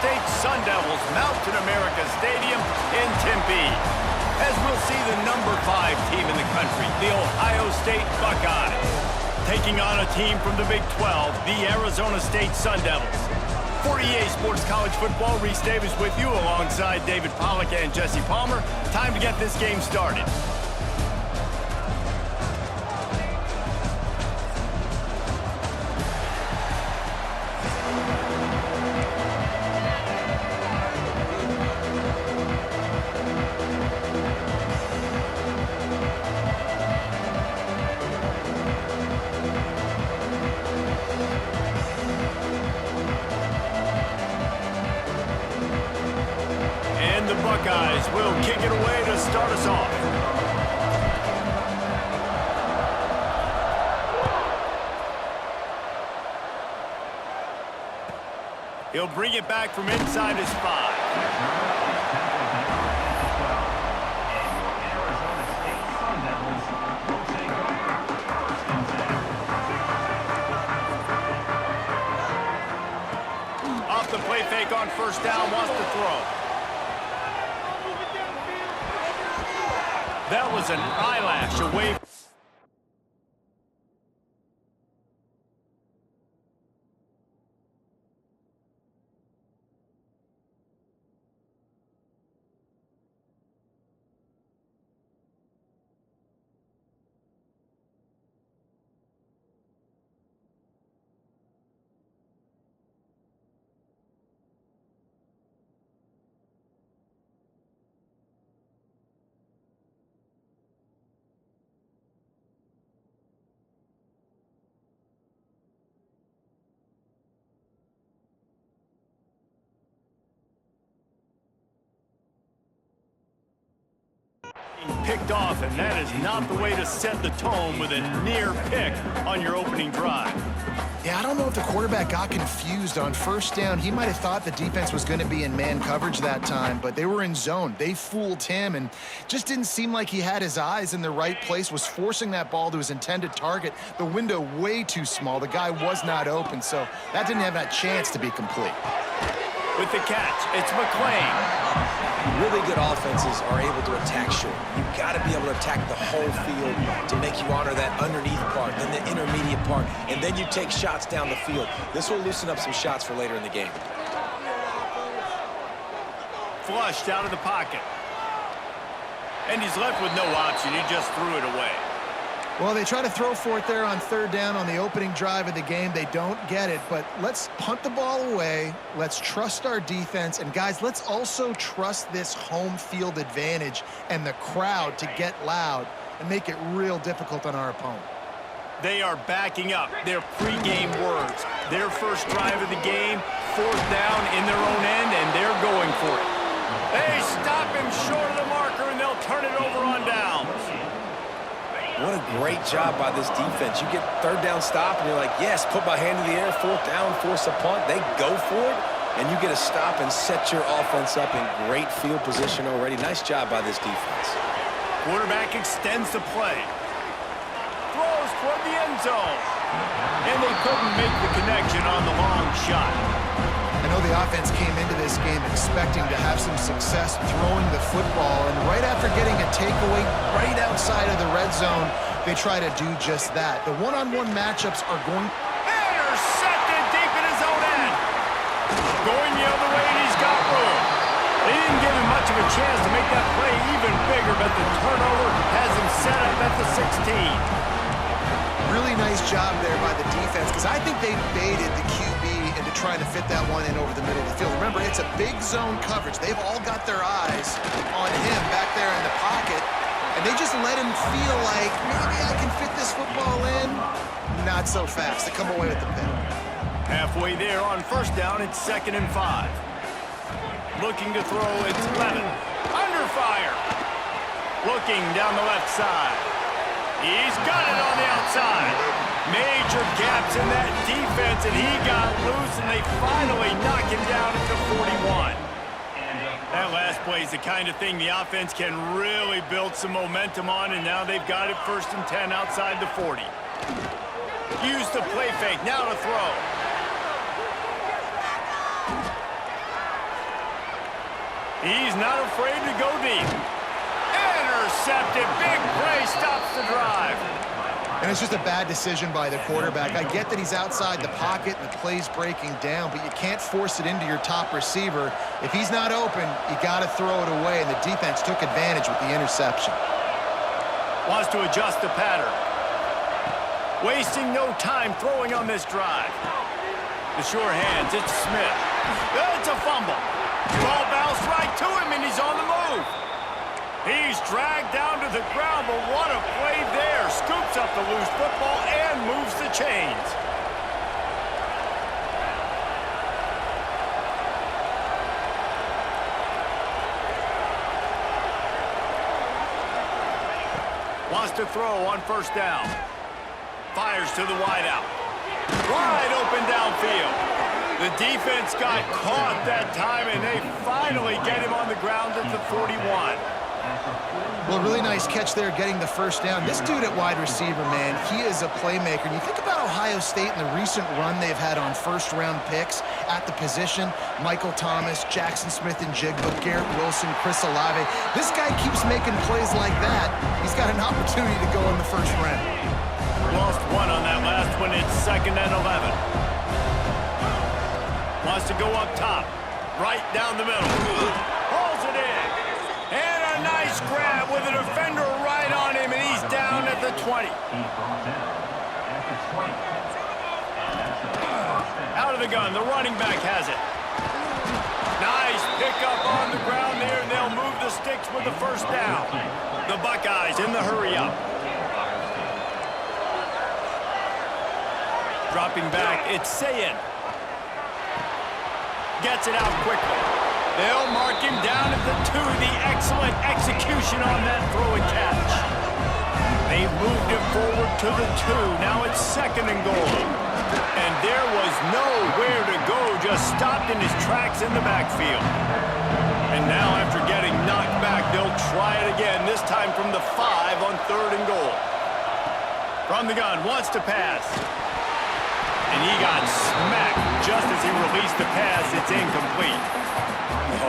State Sun Devils mount to America Stadium in Tempe, as we'll see the number 5 team in the country, the Ohio State Buckeyes, taking on a team from the Big 12, the Arizona State Sun Devils. For EA Sports College Football, Reese Davis with you alongside David Pollack and Jesse Palmer. Time to get this game started. The Buckeyes will kick it away to start us off. He'll bring it back from inside his 5. Off the play fake on first down, wants to throw. That was an eyelash away. Picked off, and that is not the way to set the tone with a near pick on your opening drive. Yeah, I don't know if the quarterback got confused on first down. He might have thought the defense was going to be in man coverage that time, but they were in zone. They fooled him and just didn't seem like he had his eyes in the right place, was forcing that ball to his intended target. The window way too small. The guy was not open, so that didn't have that chance to be complete. With the catch, it's McClain. Really good offenses are able to attack short. You've got to be able to attack the whole field to make you honor that underneath part, then the intermediate part, and then you take shots down the field. This will loosen up some shots for later in the game. Flushed out of the pocket. And he's left with no option. He just threw it away. Well, they try to throw for it there on third down on the opening drive of the game. They don't get it, but let's punt the ball away. Let's trust our defense. And, guys, let's also trust this home field advantage and the crowd to get loud and make it real difficult on our opponent. They are backing up their pregame words. Their first drive of the game, 4th down in their own end, and they're going for it. They stop him short of the marker, and they'll turn it over on downs. What a great job by this defense. You get third down stop, and you're like, yes, put my hand in the air, 4th down, force a punt. They go for it, and you get a stop and set your offense up in great field position already. Nice job by this defense. Quarterback extends the play. Throws toward the end zone. And they couldn't make the connection on the long shot. I know the offense came into this game expecting to have some success throwing the football, and right after getting a takeaway right outside of the red zone, they try to do just that. The one-on-one matchups are going... Intercepted deep in his own end. Going the other way, and he's got room. They didn't give him much of a chance to make that play even bigger, but the turnover has him set up at the 16. Really nice job there by the defense, because I think they baited the QB into trying to fit that one in over the middle of the field. Remember, it's a big zone coverage. They've all got their eyes on him back there in the pocket, and they just let him feel like, maybe I can fit this football in. Not so fast. They come away with the pick. Halfway there on first down, it's 2nd and 5. Looking to throw, it's Levin. Under fire. Looking down the left side. He's got it on the outside. Major gaps in that defense, and he got loose, and they finally knock him down at the 41. That last play is the kind of thing the offense can really build some momentum on, and now they've got it 1st and 10 outside the 40. Use the play fake, now to throw. He's not afraid to go deep. Intercepted. Big play stops the drive. And it's just a bad decision by the quarterback. I get that he's outside the pocket and the play's breaking down, but you can't force it into your top receiver. If he's not open, you got to throw it away, and the defense took advantage with the interception. Wants to adjust the pattern. Wasting no time throwing on this drive. The sure hands, it's Smith. It's a fumble. Ball bounced right to him, and he's on the move. He's dragged down to the ground, but what a play there. Scoops up the loose football and moves the chains. Wants to throw on first down. Fires to the wideout. Wide open downfield. The defense got caught that time, and they finally get him on the ground at the 41. Well, really nice catch there getting the first down. This dude at wide receiver, man, he is a playmaker. And you think about Ohio State and the recent run they've had on first-round picks at the position. Michael Thomas, Jackson Smith-Njigba, Garrett Wilson, Chris Olave. This guy keeps making plays like that. He's got an opportunity to go in the first round. Lost one on that last one. It's 2nd and 11. Wants to go up top. Right down the middle. Pulls it in. And a nice grab with a defender right on him, and he's down at the 20. Out of the gun, the running back has it. Nice pickup on the ground there, and they'll move the sticks with the first down. The Buckeyes in the hurry-up. Dropping back, it's Sayin. Gets it out quickly. They'll mark him down at the 2. The excellent execution on that throw and catch. They moved him forward to the 2. Now it's 2nd and goal. And there was nowhere to go, just stopped in his tracks in the backfield. And now after getting knocked back, they'll try it again, this time from the 5 on 3rd and goal. From the gun, wants to pass. And he got smacked just as he released the pass. It's incomplete.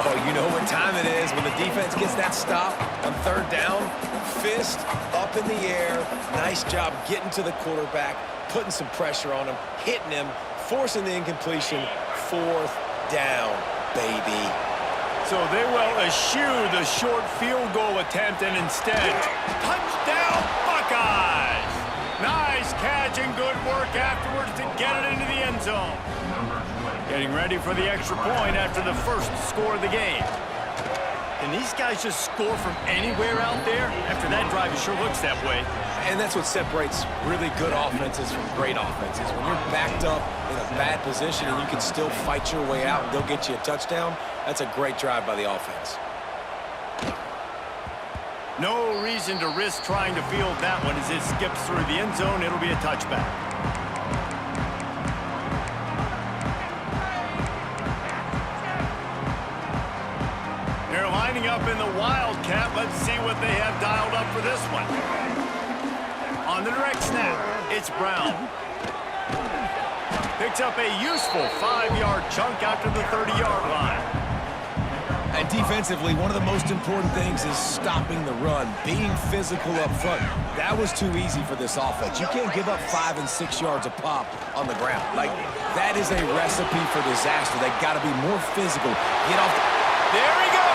Oh, you know what time it is when the defense gets that stop on 3rd down. Fist up in the air. Nice job getting to the quarterback, putting some pressure on him, hitting him, forcing the incompletion. 4th down, baby. So they will eschew the short field goal attempt and instead, touchdown Buckeyes! Nice catch and good work afterwards to get it into the end zone. Getting ready for the extra point after the first score of the game. Can these guys just score from anywhere out there? After that drive, it sure looks that way. And that's what separates really good offenses from great offenses. When you're backed up in a bad position and you can still fight your way out and they'll get you a touchdown, that's a great drive by the offense. No reason to risk trying to field that one as it skips through the end zone. It'll be a touchback. They're lining up in the Wildcat. Let's see what they have dialed up for this one. On the direct snap, it's Brown. Picks up a useful 5-yard chunk after the 30-yard line. And defensively, one of the most important things is stopping the run, being physical up front. That was too easy for this offense. You can't give up 5 and 6 yards a pop on the ground. Like, that is a recipe for disaster. They got to be more physical. Get off the... There he goes!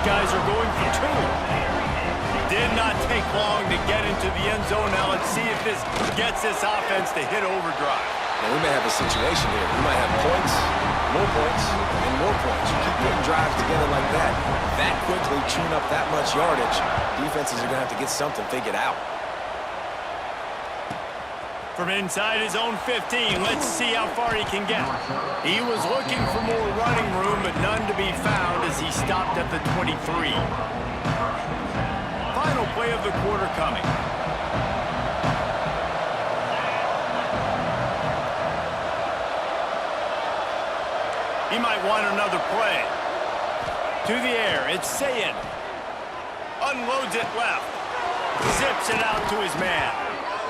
Guys are going for 2. Did not take long to get into the end zone. Now let's see if this gets this offense to hit overdrive. Now we may have a situation here. We might have points, and more points. You keep putting drives together like that, that quickly, chewing up that much yardage, defenses are going to have to get something figured out. From inside his own 15, let's see how far he can get. He was looking for more running room, but none to be found as he stopped at the 23. Final play of the quarter coming. He might want another play. To the air, it's Sayed. Unloads it left. Zips it out to his man.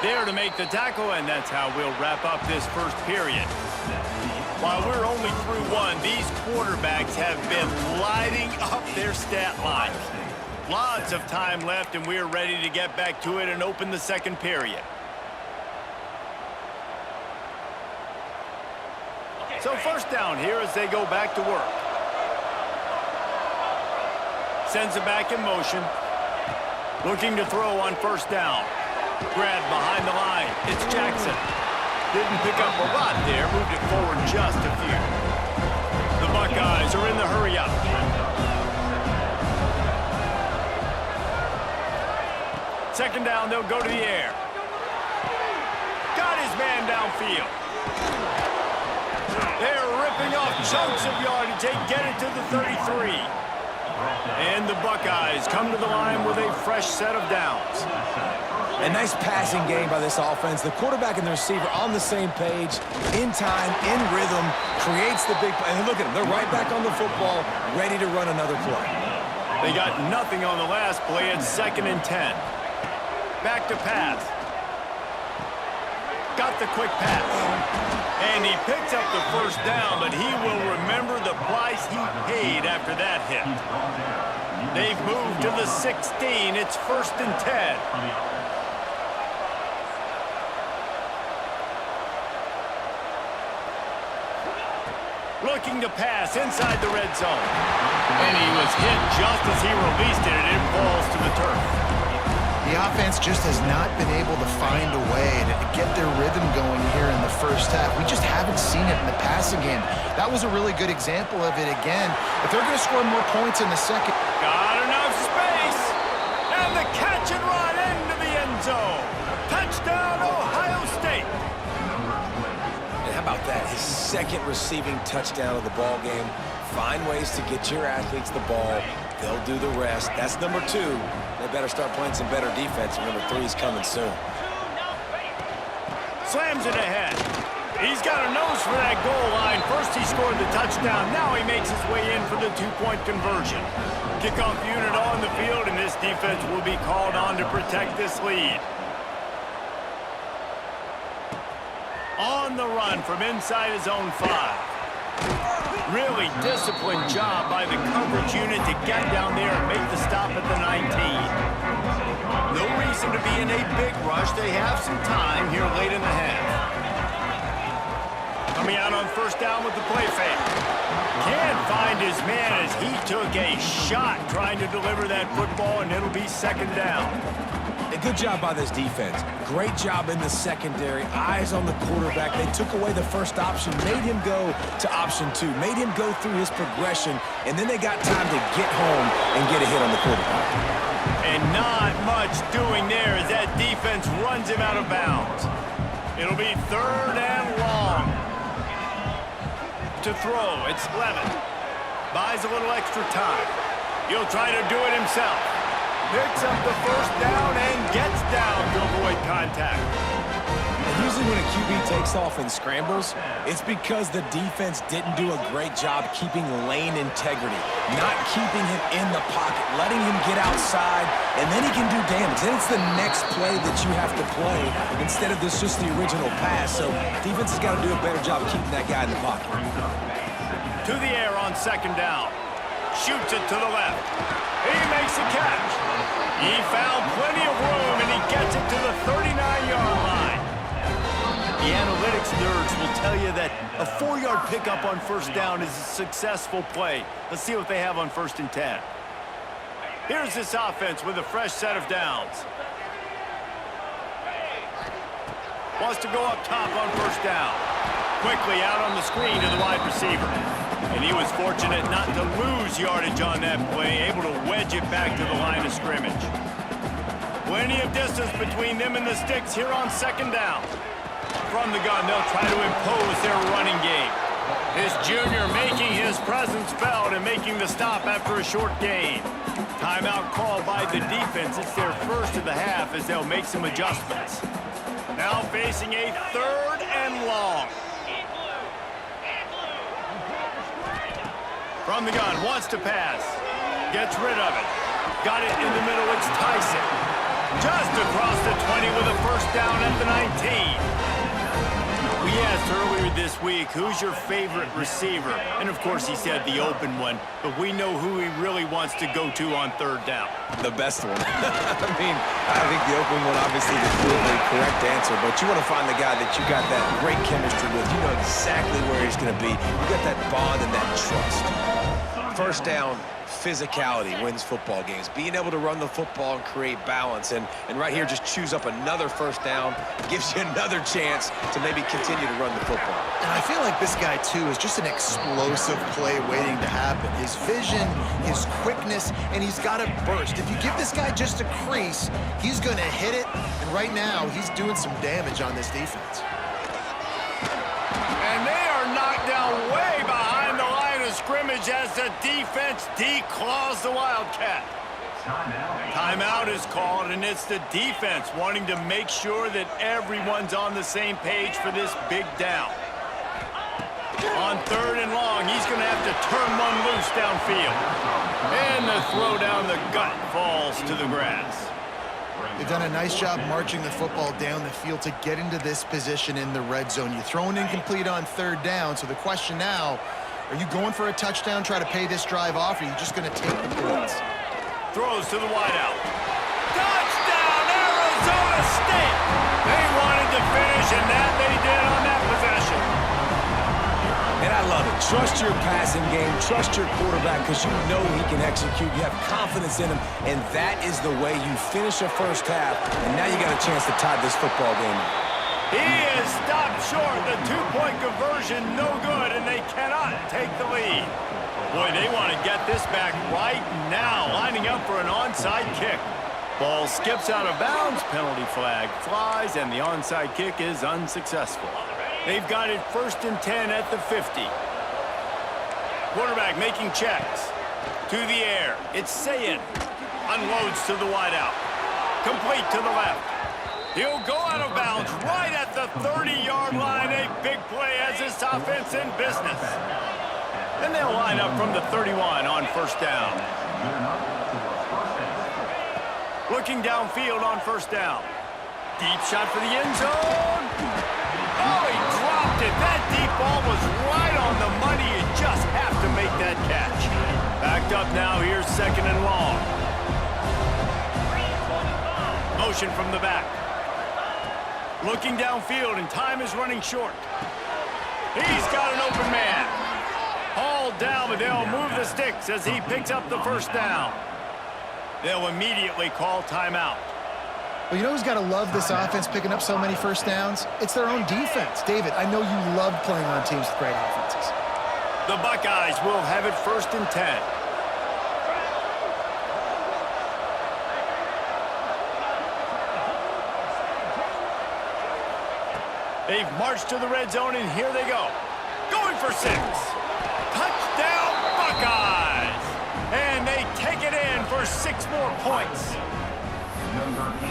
There to make the tackle, and that's how we'll wrap up this first period. While we're only through one, these quarterbacks have been lighting up their stat lines. Lots of time left, and we're ready to get back to it and open the second period. So first down here as they go back to work. Sends it back in motion. Looking to throw on first down. Grab behind the line. It's Jackson. Didn't pick up a lot there. Moved it forward just a few. The Buckeyes are in the hurry-up. Second down, they'll go to the air. Got his man downfield. They're ripping off chunks of yardage. They get it to the 33. And the Buckeyes come to the line with a fresh set of downs. A nice passing game by this offense. The quarterback and the receiver on the same page, in time, in rhythm, creates the big play. And look at them. They're right back on the football, ready to run another play. They got nothing on the last play. It's 2nd and 10. Back to pass. Got the quick pass. And he picks up the first down, but he will remember the price he paid after that hit. They've moved to the 16. It's 1st and 10. Looking to pass inside the red zone. And he was hit just as he released it, and it falls to the turf. The offense just has not been able to find a way to get their rhythm going here in the first half. We just haven't seen it in the passing game. That was a really good example of it again. If they're going to score more points in the second. Got enough space. And the catch and run into the end zone. Touchdown, Ohio State. And how about that? His second receiving touchdown of the ball game. Find ways to get your athletes the ball. They'll do the rest. That's number 2. They better start playing some better defense. Number 3 is coming soon. Slams it ahead. He's got a nose for that goal line. First he scored the touchdown. Now he makes his way in for the 2-point conversion. Kickoff unit on the field, and this defense will be called on to protect this lead. On the run from inside his own 5. Really disciplined job by the coverage unit to get down there and make the stop at the 19. No reason to be in a big rush. They have some time here late in the half. Coming out on first down with the play fake. Can't find his man as he took a shot trying to deliver that football, and it'll be 2nd down. A good job by this defense. Great job in the secondary. Eyes on the quarterback. They took away the first option, made him go to option 2, made him go through his progression, and then they got time to get home and get a hit on the quarterback. And not much doing there as that defense runs him out of bounds. It'll be 3rd and long. To throw, it's Levin. Buys a little extra time. He'll try to do it himself. Picks up the first down and gets down to avoid contact. And usually when a QB takes off and scrambles, it's because the defense didn't do a great job keeping lane integrity, not keeping him in the pocket, letting him get outside, and then he can do damage. Then it's the next play that you have to play instead of this just the original pass. So defense has got to do a better job keeping that guy in the pocket. To the air on 2nd down. Shoots it to the left. He makes the catch. He found plenty of room, and he gets it to the 39-yard line. The analytics nerds will tell you that a 4-yard pickup on first down is a successful play. Let's see what they have on 1st and 10. Here's this offense with a fresh set of downs. Wants to go up top on first down. Quickly out on the screen to the wide receiver. And he was fortunate not to lose yardage on that play, able to wedge it back to the line of scrimmage. Plenty of distance between them and the sticks here on 2nd down. From the gun, they'll try to impose their running game. This junior making his presence felt and making the stop after a short gain. Timeout called by the defense. It's their first of the half as they'll make some adjustments. Now facing a 3rd and long. From the gun, wants to pass. Gets rid of it. Got it in the middle, it's Tyson. Just across the 20 with a first down at the 19. We asked earlier this week, who's your favorite receiver? And of course he said the open one, but we know who he really wants to go to on third down. The best one. I think the open one, obviously, the correct answer, but you want to find the guy that you got that great chemistry with. You know exactly where he's going to be. You got that bond and that trust. First down, physicality wins football games. Being able to run the football and create balance. And right here, just choose up another first down, gives you another chance to maybe continue to run the football. And I feel like this guy, too, is just an explosive play waiting to happen. His vision, his quickness, and he's got a burst. If you give this guy just a crease, he's going to hit it. And right now, he's doing some damage on this defense. And they are knocked down way behind the line of scrimmage as the defense declaws the Wildcat. Timeout is called, and it's the defense wanting to make sure that everyone's on the same page for this big down. On third and long, he's going to have to turn one loose downfield. And the throw down the gut falls to the grass. They've done a nice job marching the football down the field to get into this position in the red zone. You throw an incomplete on third down, so the question now, are you going for a touchdown, try to pay this drive off, or are you just going to take the points? Throws to the wideout. Touchdown, Arizona State! They wanted to finish, and that they did on that possession. And I love it. Trust your passing game. Trust your quarterback because you know he can execute. You have confidence in him, and that is the way you finish a first half, and now you got a chance to tie this football game up. He is stopped short. The two-point conversion, no good, and they cannot take the lead. Boy, they want to get this back right now, lining up for an onside kick. Ball skips out of bounds, penalty flag flies, and the onside kick is unsuccessful. They've got it 1st and 10 at the 50. Quarterback making checks. To the air. It's Sayin. Unloads to the wideout. Complete to the left. He'll go out of bounds right at the 30-yard line. A big play as this offense in business. Then they'll line up from the 31 on first down. Looking downfield on first down. Deep shot for the end zone. Oh, he dropped it. That deep ball was right on the money. You just have to make that catch. Backed up now. Here's 2nd and long. Motion from the back. Looking downfield, and time is running short. He's got an open man. Hauled down, but they'll move the sticks as he picks up the first down. They'll immediately call timeout. Well, you know who's got to love this offense picking up so many first downs? It's their own defense. David, I know you love playing on teams with great offenses. The Buckeyes will have it 1st and 10. They've marched to the red zone, and here they go. Going for 6. Touchdown, Buckeyes! And they take it in for 6 more points.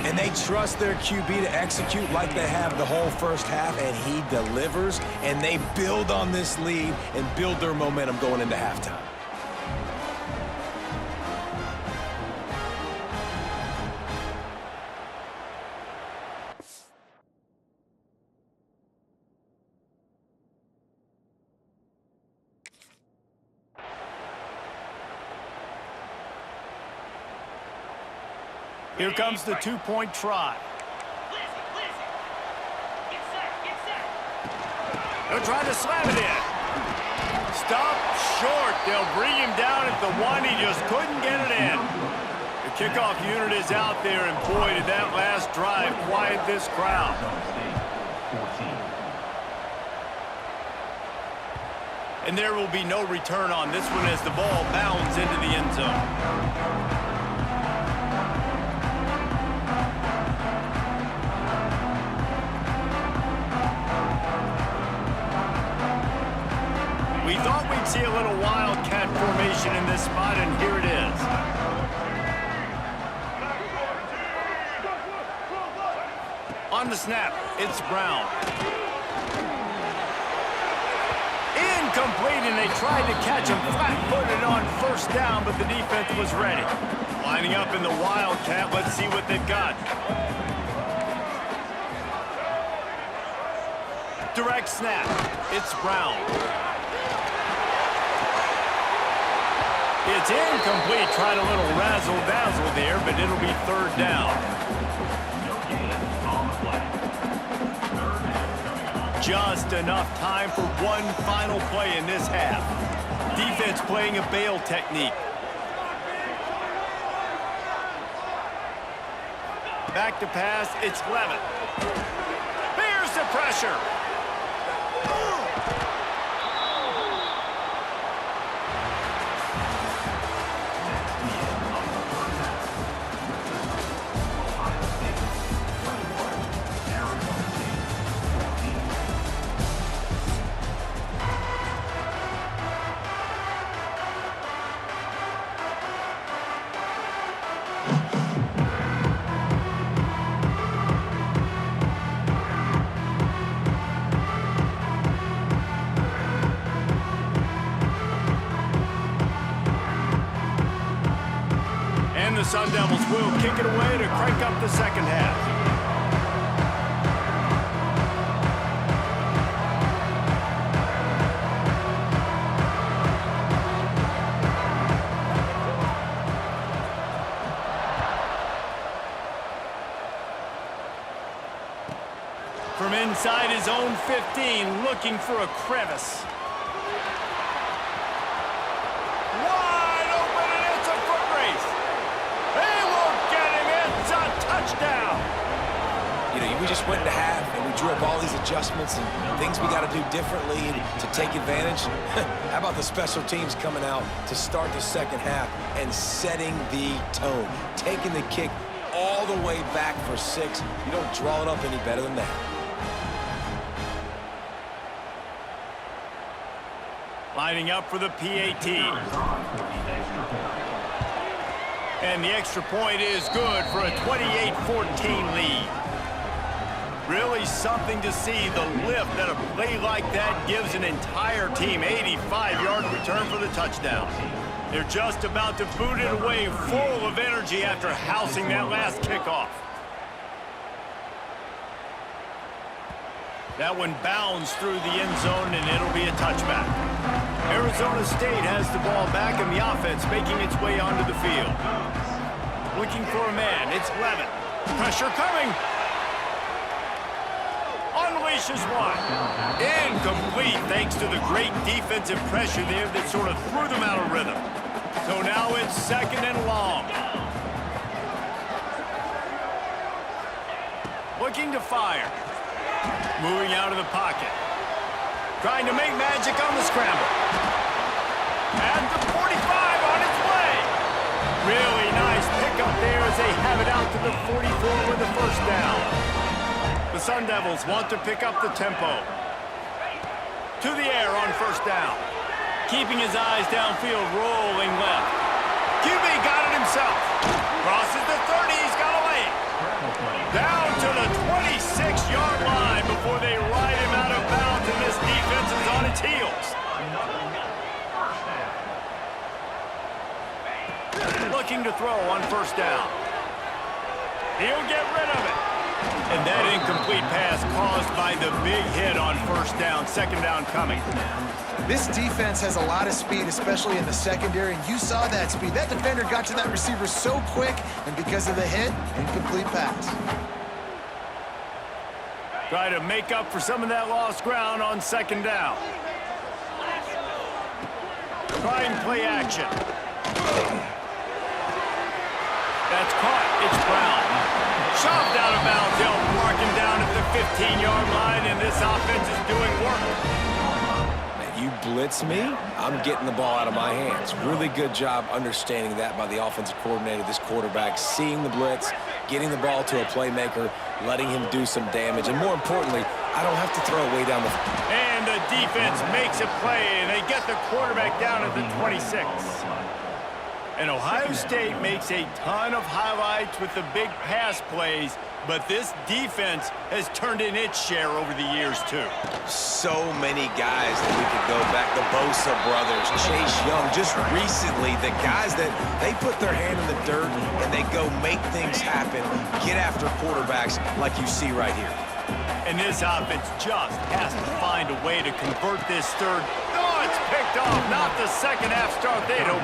And they trust their QB to execute like they have the whole first half, and he delivers, and they build on this lead and build their momentum going into halftime. Here comes the 2-point try. They'll try to slam it in. Stop short. They'll bring him down at the 1. He just couldn't get it in. The kickoff unit is out there, and boy, did that last drive quiet this crowd. And there will be no return on this one as the ball bounds into the end zone. We thought we'd see a little wildcat formation in this spot, and here it is. On the snap, it's Brown. Incomplete, and they tried to catch him flat-footed on first down, but the defense was ready. Lining up in the Wildcat. Let's see what they've got. Direct snap. It's Brown. It's incomplete. Tried a little razzle-dazzle there, but it'll be third down. Just enough time for one final play in this half. Defense playing a bail technique. Back to pass, it's Levitt. Bears the pressure. The Sun Devils will kick it away to crank up the second half. From inside his own 15, looking for a crevice. Wide open, and it's a foot race. They won't get him. It's a touchdown. You know, we just went into half, and we drew up all these adjustments and things we got to do differently to take advantage. How about the special teams coming out to start the second half and setting the tone, taking the kick all the way back for 6. You don't draw it up any better than that. Lining up for the PAT. And the extra point is good for a 28-14 lead. Really something to see, the lift that a play like that gives an entire team. 85-yard return for the touchdown. They're just about to boot it away, full of energy after housing that last kickoff. That one bounds through the end zone, and it'll be a touchback. Arizona State has the ball back, and the offense making its way onto the field. Looking for a man, it's Levitt. Pressure coming. Unleashes one. Incomplete, thanks to the great defensive pressure there that sort of threw them out of rhythm. So now it's second and long. Looking to fire. Moving out of the pocket. Trying to make magic on the scramble. At the 45 on its way. Really nice pickup there as they have it out to the 44 with the first down. The Sun Devils want to pick up the tempo. To the air on first down. Keeping his eyes downfield, rolling left. QB got it himself. Crosses the 30, he's got to lay it. Down to the 26-yard line before they ride him out of bounds, and this defense is on its heels. Looking to throw on first down. He'll get rid of it. And that incomplete pass caused by the big hit on first down. Second down coming. This defense has a lot of speed, especially in the secondary, and you saw that speed. That defender got to that receiver so quick, and because of the hit, incomplete pass. Try to make up for some of that lost ground on second down. Try and play action. That's caught. It's Brown. Shoved out of bounds. They'll mark him down at the 15-yard line, and this offense is doing work. You blitz me, I'm getting the ball out of my hands. Really good job understanding that by the offensive coordinator, this quarterback, seeing the blitz, getting the ball to a playmaker, letting him do some damage, and more importantly, I don't have to throw it way down the field. And the defense makes a play, and they get the quarterback down at the 26. And Ohio State makes a ton of highlights with the big pass plays, But this defense has turned in its share over the years, too. So many guys that we could go back. The Bosa brothers, Chase Young. Just recently, the guys that they put their hand in the dirt and they go make things happen, get after quarterbacks like you see right here. And this offense just has to find a way to convert this third. Oh, it's picked off. Not the second half start they'd hoped